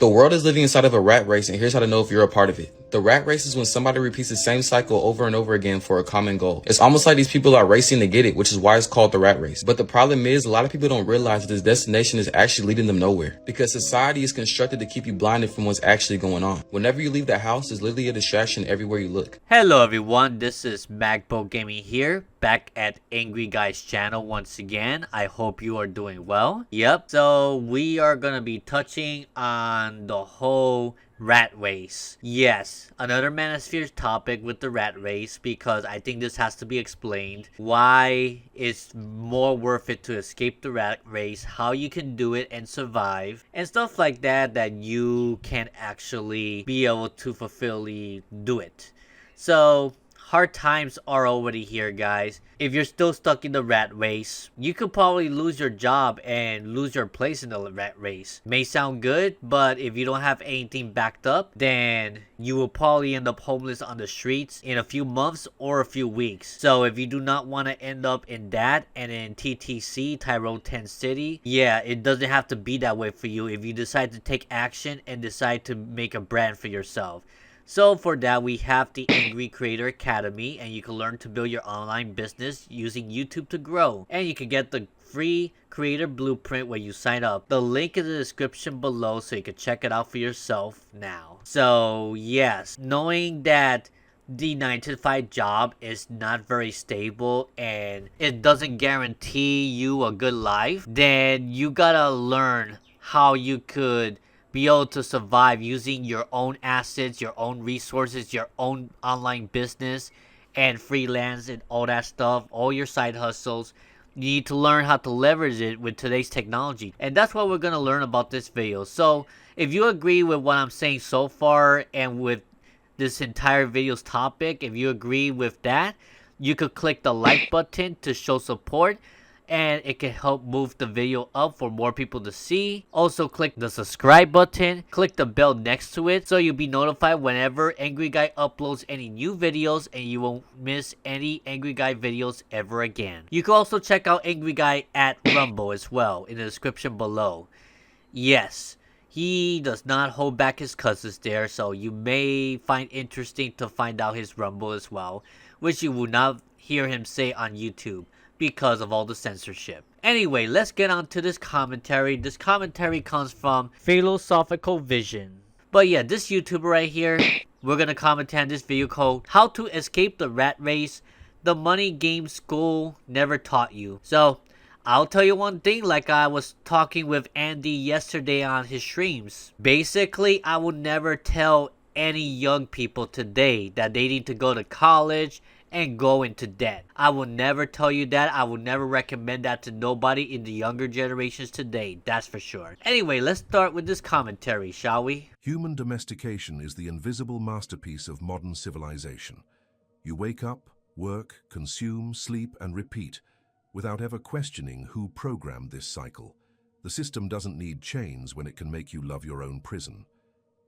The world is living inside of a rat race, and here's how to know if you're a part of it. The rat race is when somebody repeats the same cycle over and over again for a common goal. It's almost like these people are racing to get it, which is why it's called the rat race. But the problem is, a lot of people don't realize that this destination is actually leading them nowhere. Because society is constructed to keep you blinded from what's actually going on. Whenever you leave the house, there's literally a distraction everywhere you look. Hello everyone, this is Magbo Gaming here, back at Angry Guy's channel once again. I hope you are doing well. Yep, so we are gonna be touching on the whole rat race. Yes, another Manosphere topic with the rat race, because I think this has to be explained. Why it's more worth it to escape the rat race, how you can do it and survive, and stuff like that, that you can actually be able to fulfillly do it. So, hard times are already here, guys. If you're still stuck in the rat race, you could probably lose your job and lose your place in the rat race. May sound good, but if you don't have anything backed up, then you will probably end up homeless on the streets in a few months or a few weeks. So if you do not want to end up in that and in TTC, Tyrone 10 City, yeah, it doesn't have to be that way for you if you decide to take action and decide to make a brand for yourself. So for that, we have the Angry Creator Academy, and you can learn to build your online business using YouTube to grow. And you can get the free creator blueprint when you sign up. The link is in the description below, so you can check it out for yourself now. So yes, knowing that the 9-to-5 job is not very stable and it doesn't guarantee you a good life, then you gotta learn how you could be able to survive using your own assets, your own resources, your own online business and freelance and all that stuff, all your side hustles. You need to learn how to leverage it with today's technology, and that's what we're going to learn about this video. So if you agree with what I'm saying so far and with this entire video's topic, if you agree with that, you could click the like button to show support, and it can help move the video up for more people to see. Also click the subscribe button, click the bell next to it, so you'll be notified whenever Angry Guy uploads any new videos, and you won't miss any Angry Guy videos ever again. You can also check out Angry Guy at Rumble as well in the description below. Yes, he does not hold back his cousins there, so you may find interesting to find out his Rumble as well, which you will not hear him say on YouTube because of all the censorship. Anyway, let's get on to this commentary. This commentary comes from Philosophical Vision. But yeah, this YouTuber right here, we're gonna comment on this video called How to Escape the Rat Race the Money Game School Never Taught You. So I'll tell you one thing, like I was talking with Andy yesterday on his streams. Basically, I would never tell any young people today that they need to go to college and go into debt. I will never tell you that. I will never recommend that to nobody in the younger generations today, that's for sure. Anyway, let's start with this commentary, shall we? Human domestication is the invisible masterpiece of modern civilization. You wake up, work, consume, sleep, and repeat, without ever questioning who programmed this cycle. The system doesn't need chains when it can make you love your own prison.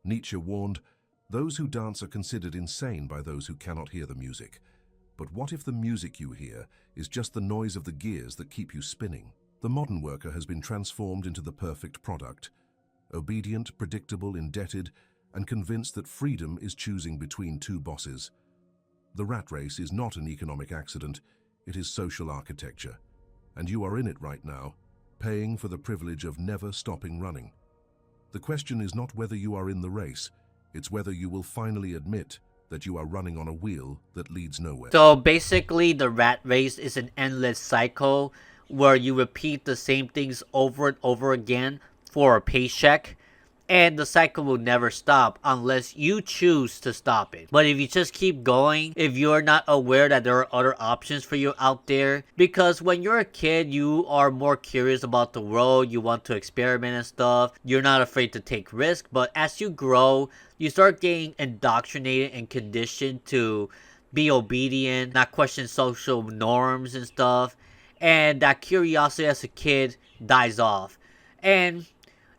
Nietzsche warned, "Those who dance are considered insane by those who cannot hear the music." But what if the music you hear is just the noise of the gears that keep you spinning? The modern worker has been transformed into the perfect product. Obedient, predictable, indebted, and convinced that freedom is choosing between two bosses. The rat race is not an economic accident, it is social architecture. And you are in it right now, paying for the privilege of never stopping running. The question is not whether you are in the race, it's whether you will finally admit that you are running on a wheel that leads nowhere. So basically, the rat race is an endless cycle where you repeat the same things over and over again for a paycheck, and the cycle will never stop unless you choose to stop it. But if you just keep going, if you're not aware that there are other options for you out there, because when you're a kid, you are more curious about the world, you want to experiment and stuff, you're not afraid to take risks. But as you grow, you start getting indoctrinated and conditioned to be obedient, not question social norms and stuff, and that curiosity as a kid dies off. And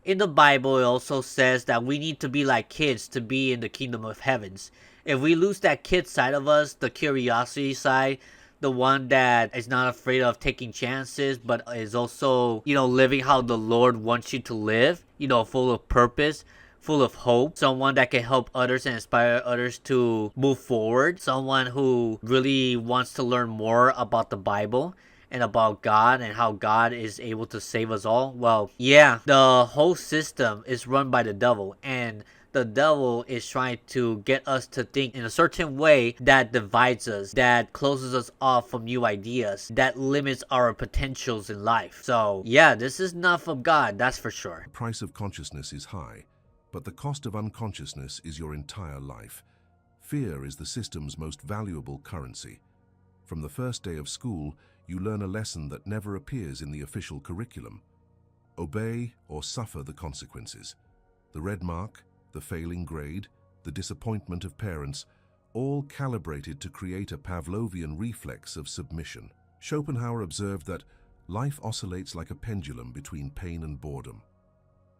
in the Bible, it also says that we need to be like kids to be in the kingdom of heavens. If we lose that kid side of us, the curiosity side, the one that is not afraid of taking chances, but is also, living how the Lord wants you to live, full of purpose, full of hope, someone that can help others and inspire others to move forward, someone who really wants to learn more about the Bible and about God and how God is able to save us all. Well, yeah, the whole system is run by the devil, and the devil is trying to get us to think in a certain way that divides us, that closes us off from new ideas, that limits our potentials in life. So yeah, this is not from God, that's for sure. The price of consciousness is high, but the cost of unconsciousness is your entire life. Fear is the system's most valuable currency. From the first day of school, you learn a lesson that never appears in the official curriculum. Obey or suffer the consequences. The red mark, the failing grade, the disappointment of parents, all calibrated to create a Pavlovian reflex of submission. Schopenhauer observed that life oscillates like a pendulum between pain and boredom.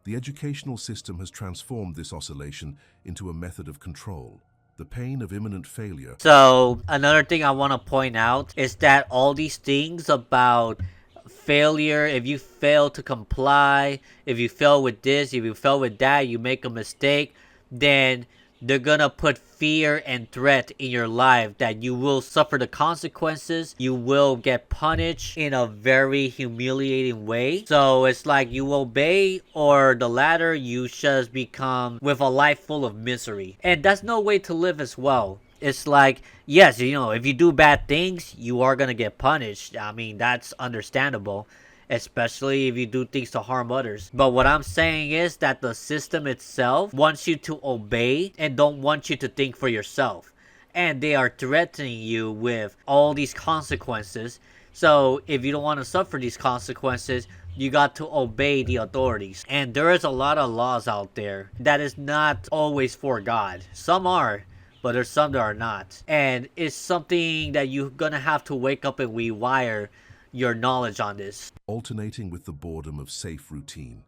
The educational system has transformed this oscillation into a method of control. The pain of imminent failure. So another thing I want to point out is that all these things about failure, if you fail to comply, if you fail with this, if you fail with that, you make a mistake, then they're gonna put fear and threat in your life that you will suffer the consequences, you will get punished in a very humiliating way. So it's like you obey, or the latter, you just become with a life full of misery. And that's no way to live as well. It's like, yes, you know, if you do bad things, you are gonna get punished. I mean, that's understandable, especially if you do things to harm others. But what I'm saying is that the system itself wants you to obey and don't want you to think for yourself. And they are threatening you with all these consequences. So if you don't want to suffer these consequences, you got to obey the authorities. And there is a lot of laws out there that is not always for God. Some are, but there's some that are not. And it's something that you're gonna have to wake up and rewire your knowledge on this. Alternating with the boredom of safe routine.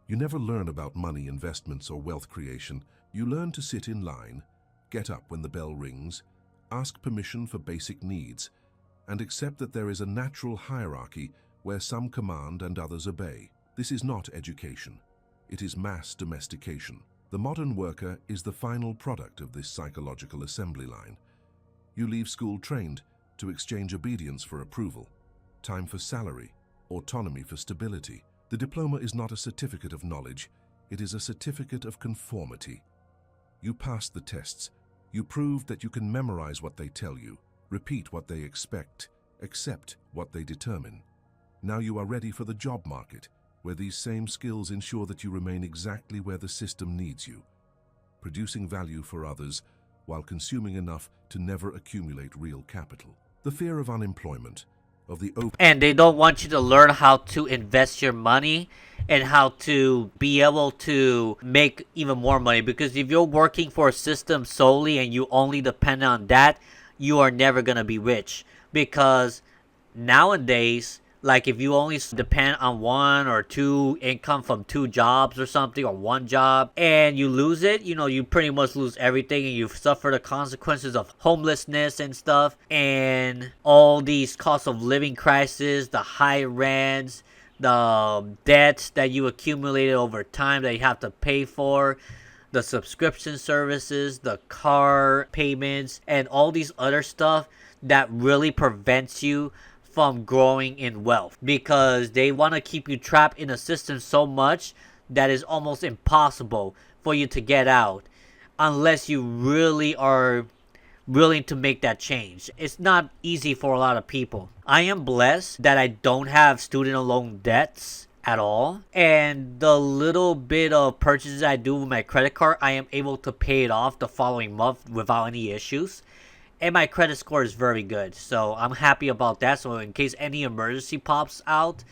You never learn about money, investments, or wealth creation. You learn to sit in line, get up when the bell rings, ask permission for basic needs, and accept that there is a natural hierarchy where some command and others obey. This is not education. It is mass domestication. The modern worker is the final product of this psychological assembly line. You leave school trained to exchange obedience for approval, time for salary, autonomy for stability. The diploma is not a certificate of knowledge, it is a certificate of conformity. You passed the tests. You proved that you can memorize what they tell you, repeat what they expect, accept what they determine. Now you are ready for the job market, where these same skills ensure that you remain exactly where the system needs you, producing value for others while consuming enough to never accumulate real capital. The fear of unemployment, of the and they don't want you to learn how to invest your money and how to be able to make even more money, because if you're working for a system solely and you only depend on that, you are never going to be rich. Because nowadays, like if you only depend on one or two income from two jobs or something, or one job, and you lose it, you know, you pretty much lose everything, and you suffer the consequences of homelessness and stuff, and all these cost of living crises, the high rents, the debts that you accumulated over time that you have to pay for, the subscription services, the car payments, and all these other stuff that really prevents you from growing in wealth, because they want to keep you trapped in a system so much that it's almost impossible for you to get out unless you really are willing to make that change. It's not easy for a lot of people. I am blessed that I don't have student loan debts at all, and the little bit of purchases I do with my credit card, I am able to pay it off the following month without any issues. And my credit score is very good, so I'm happy about that. So in case any emergency pops out,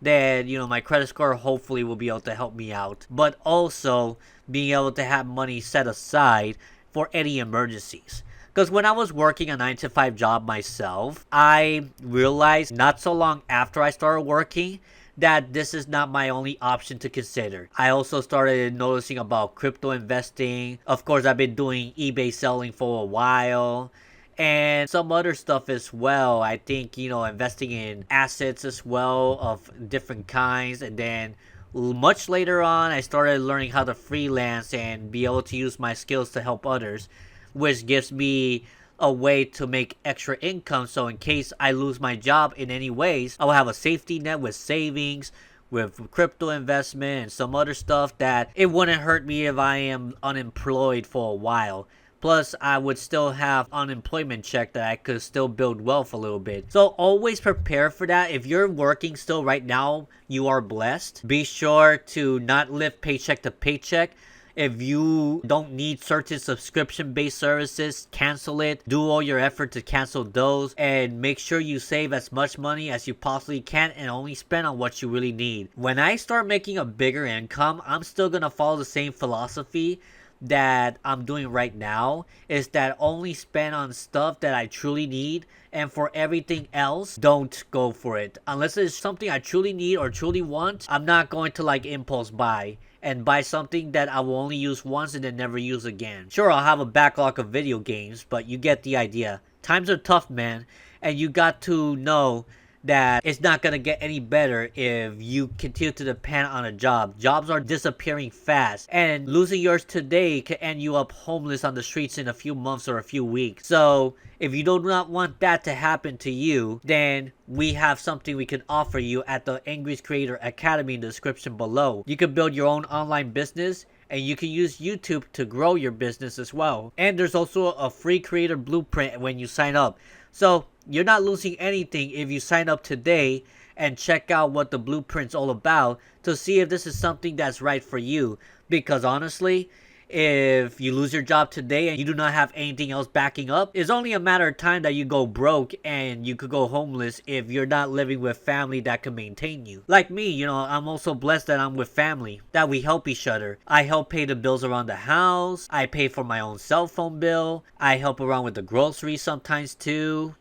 then, you know, my credit score hopefully will be able to help me out. But also being able to have money set aside for any emergencies. Because when I was working a 9-to-5 job myself, I realized not so long after I started working that this is not my only option to consider. I also started noticing about crypto investing. Of course, I've been doing eBay selling for a while, and some other stuff as well. I think, you know, investing in assets as well of different kinds, and then Much later on, I started learning how to freelance and be able to use my skills to help others, which gives me a way to make extra income. So in case I lose my job in any ways, I will have a safety net with savings, with crypto investment and some other stuff that it wouldn't hurt me if I am unemployed for a while. Plus, I would still have unemployment check that I could still build wealth a little bit. So always prepare for that. If you're working still right now, you are blessed. Be sure to not live paycheck to paycheck. If you don't need certain subscription-based services, cancel it. Do all your effort to cancel those. And make sure you save as much money as you possibly can and only spend on what you really need. When I start making a bigger income, I'm still going to follow the same philosophy that I'm doing right now, is that only spend on stuff that I truly need, and for everything else, don't go for it. Unless it's something I truly need or truly want, I'm not going to like impulse buy and buy something that I will only use once and then never use again. Sure, I'll have a backlog of video games, but you get the idea. Times are tough, man, and you got to know that it's not going to get any better if you continue to depend on a job. Jobs are disappearing fast, and losing yours today can end you up homeless on the streets in a few months or a few weeks. So if you do not want that to happen to you, then we have something we can offer you at the Angry's Creator Academy in the description below. You can build your own online business, and you can use YouTube to grow your business as well. And there's also a free creator blueprint when you sign up. So you're not losing anything if you sign up today and check out what the blueprint's all about to see if this is something that's right for you. Because honestly, if you lose your job today and you do not have anything else backing up, it's only a matter of time that you go broke and you could go homeless if you're not living with family that can maintain you. Like me, you know, I'm also blessed that I'm with family, that we help each other. I help pay the bills around the house. I pay for my own cell phone bill. I help around with the groceries sometimes too.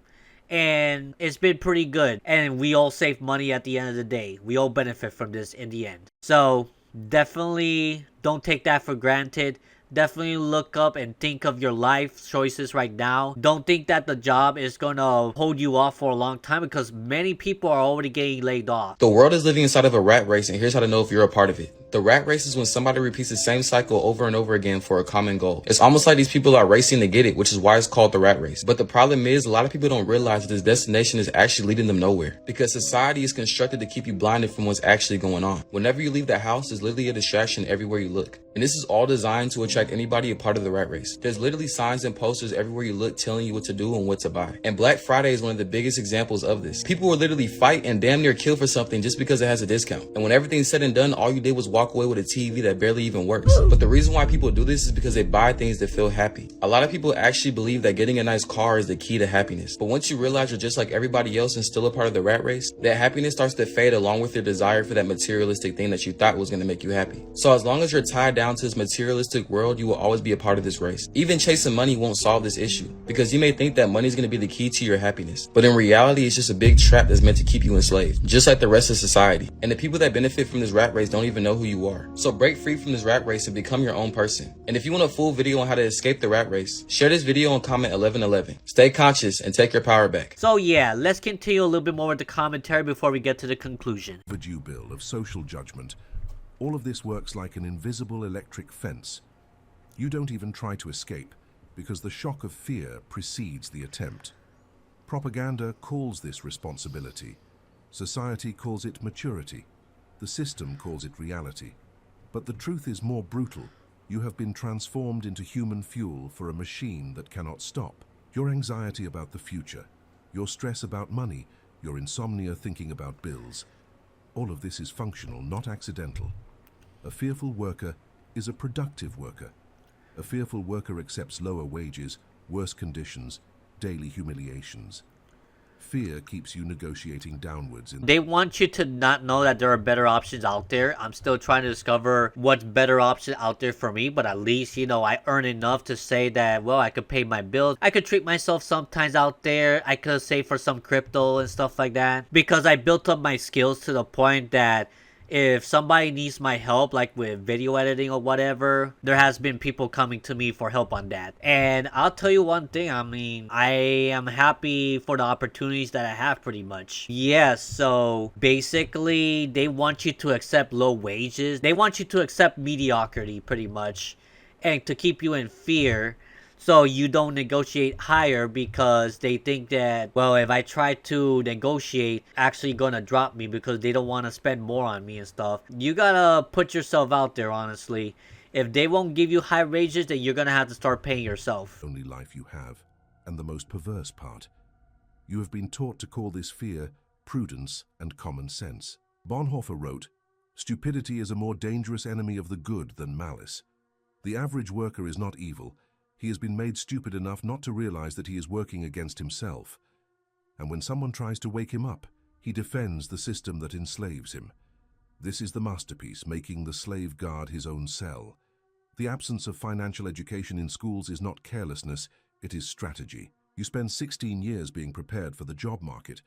And it's been pretty good. And we all save money at the end of the day. We all benefit from this in the end. So definitely don't take that for granted. Definitely look up and think of your life choices right now. Don't think that the job is gonna hold you off for a long time, because many people are already getting laid off. The world is living inside of a rat race, and here's how to know if you're a part of it. The rat race is when somebody repeats the same cycle over and over again for a common goal. It's almost like these people are racing to get it, which is why it's called the rat race. But the problem is, a lot of people don't realize that this destination is actually leading them nowhere, because society is constructed to keep you blinded from what's actually going on. Whenever you leave the house, there's literally a distraction everywhere you look. And this is all designed to attract anybody a part of the rat race. There's literally signs and posters everywhere you look telling you what to do and what to buy. And Black Friday is one of the biggest examples of this. People will literally fight and damn near kill for something just because it has a discount. And when everything's said and done, all you did was walk away with a TV that barely even works. But the reason why people do this is because they buy things that feel happy. A lot of people actually believe that getting a nice car is the key to happiness. But once you realize you're just like everybody else and still a part of the rat race, that happiness starts to fade along with your desire for that materialistic thing that you thought was going to make you happy. So as long as you're tied down to this materialistic world, you will always be a part of this race. Even chasing money won't solve this issue, because you may think that money is going to be the key to your happiness. But in reality, it's just a big trap that's meant to keep you enslaved, just like the rest of society. And the people that benefit from this rat race don't even know who you are. So break free from this rat race and become your own person. And if you want a full video on how to escape the rat race, share this video and comment 1111. Stay conscious and take your power back. So yeah, let's continue a little bit more with the commentary before we get to the conclusion. Overdue bill of social judgment. All of this works like an invisible electric fence. You don't even try to escape, because the shock of fear precedes the attempt. Propaganda calls this responsibility. Society calls it maturity. The system calls it reality. But the truth is more brutal. You have been transformed into human fuel for a machine that cannot stop. Your anxiety about the future, your stress about money, your insomnia thinking about bills, all of this is functional, not accidental. A fearful worker is a productive worker. A fearful worker accepts lower wages, worse conditions, daily humiliations. Fear keeps you negotiating downwards. They want you to not know that there are better options out there. I'm still trying to discover what's better option out there for me, but at least, you know, I earn enough to say that, well, I could pay my bills. I could treat myself sometimes out there. I could save for some crypto and stuff like that, because I built up my skills to the point that, If somebody needs my help, like with video editing or whatever, there has been people coming to me for help on that. And I'll tell you one thing, I mean, I am happy for the opportunities that I have pretty much. Yes, so basically they want you to accept low wages. They want you to accept mediocrity pretty much, and to keep you in fear, so you don't negotiate higher, because they think that, well, if I try to negotiate, actually gonna drop me because they don't want to spend more on me and stuff. You gotta put yourself out there, honestly. If they won't give you high wages, then you're gonna have to start paying yourself. Only life you have, and the most perverse part. You have been taught to call this fear prudence and common sense. Bonhoeffer wrote, "Stupidity is a more dangerous enemy of the good than malice." The average worker is not evil. He has been made stupid enough not to realize that he is working against himself. And when someone tries to wake him up, he defends the system that enslaves him. This is the masterpiece, making the slave guard his own cell. The absence of financial education in schools is not carelessness, it is strategy. You spend 16 years being prepared for the job market,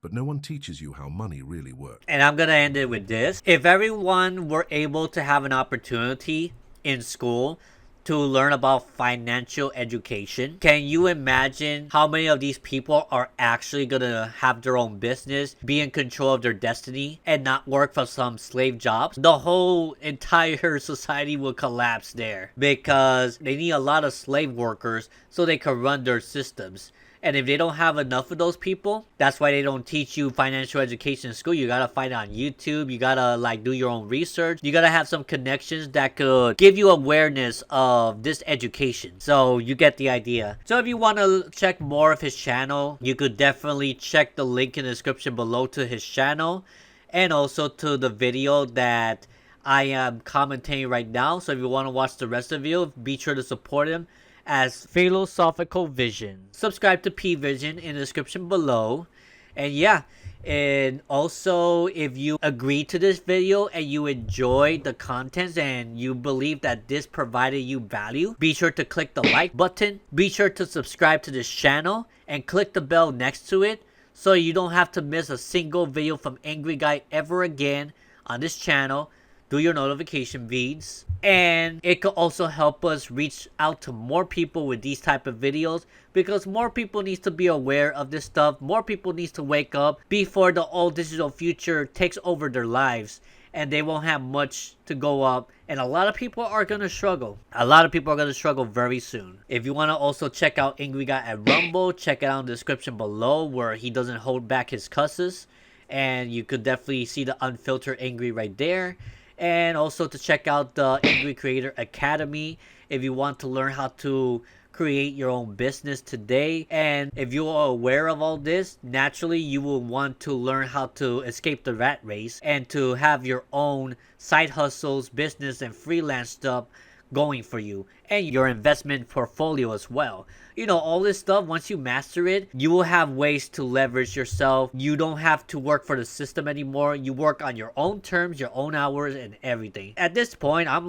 but no one teaches you how money really works. And I'm gonna end it with this. If everyone were able to have an opportunity in school to learn about financial education, can you imagine how many of these people are actually gonna have their own business, be in control of their destiny, and not work for some slave jobs? The whole entire society will collapse there, because they need a lot of slave workers so they can run their systems. And if they don't have enough of those people, that's why they don't teach you financial education in school. You gotta find it on YouTube. You gotta like do your own research. You gotta have some connections that could give you awareness of this education. So you get the idea. So if you want to check more of his channel, you could definitely check the link in the description below to his channel, and also to the video that I am commentating right now. So if you want to watch the rest of the video, be sure to support him as Philosophical Vision. Subscribe to P Vision in the description below. And yeah, and also if you agree to this video and you enjoy the contents and you believe that this provided you value, be sure to click the like button. Be sure to subscribe to this channel and click the bell next to it, so you don't have to miss a single video from Angry Guy ever again on this channel. Do your notification feeds, and it could also help us reach out to more people with these type of videos, because more people need to be aware of this stuff. More people need to wake up before the all digital future takes over their lives and they won't have much to go up, and a lot of people are gonna struggle. A lot of people are gonna struggle very soon. If you want to also check out Angry Guy at Rumble, check it out in the description below, where he doesn't hold back his cusses, and you could definitely see the unfiltered Angry right there. And also to check out the Angry Creator Academy if you want to learn how to create your own business today. And if you are aware of all this, naturally you will want to learn how to escape the rat race and to have your own side hustles, business, and freelance stuff going for you, and your investment portfolio as well. You know, all this stuff, once you master it, you will have ways to leverage yourself. You don't have to work for the system anymore. You work on your own terms, your own hours, and everything. At this point, I'm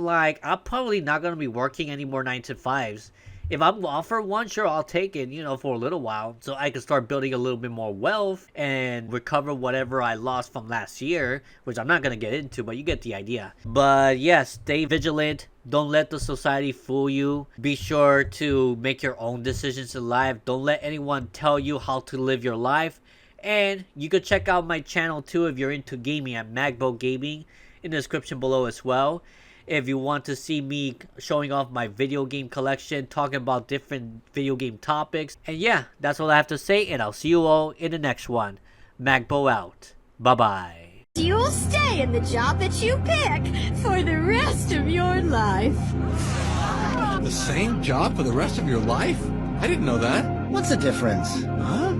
probably not going to be working any more 9 to 5s. If I'm offered one, sure, I'll take it, you know, for a little while, so I can start building a little bit more wealth and recover whatever I lost from last year, which I'm not going to get into, but you get the idea. But yes, stay vigilant. Don't let the society fool you. Be sure to make your own decisions in life. Don't let anyone tell you how to live your life. And you could check out my channel too if you're into gaming at Magbo Gaming in the description below as well. If you want to see me showing off my video game collection, talking about different video game topics. And yeah, that's all I have to say, and I'll see you all in the next one. Magbo out. Bye-bye. You'll stay in the job that you pick for the rest of your life. The same job for the rest of your life? I didn't know that. What's the difference? Huh?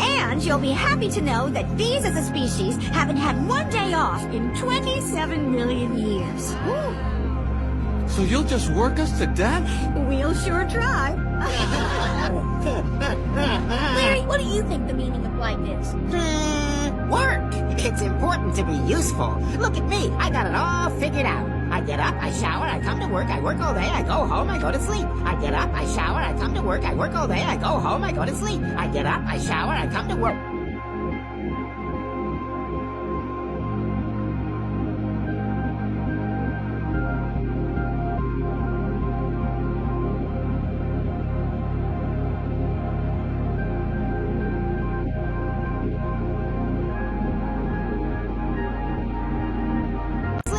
And you'll be happy to know that bees as a species haven't had one day off in 27 million years. So you'll just work us to death? We'll sure try. Larry, what do you think the meaning of life is? Work. It's important to be useful. Look at me. I got it all figured out. I get up, I shower, I come to work, I work all day, I go home, I go to sleep. I get up, I shower, I come to work, I work all day, I go home, I go to sleep. I get up, I shower, I come to work.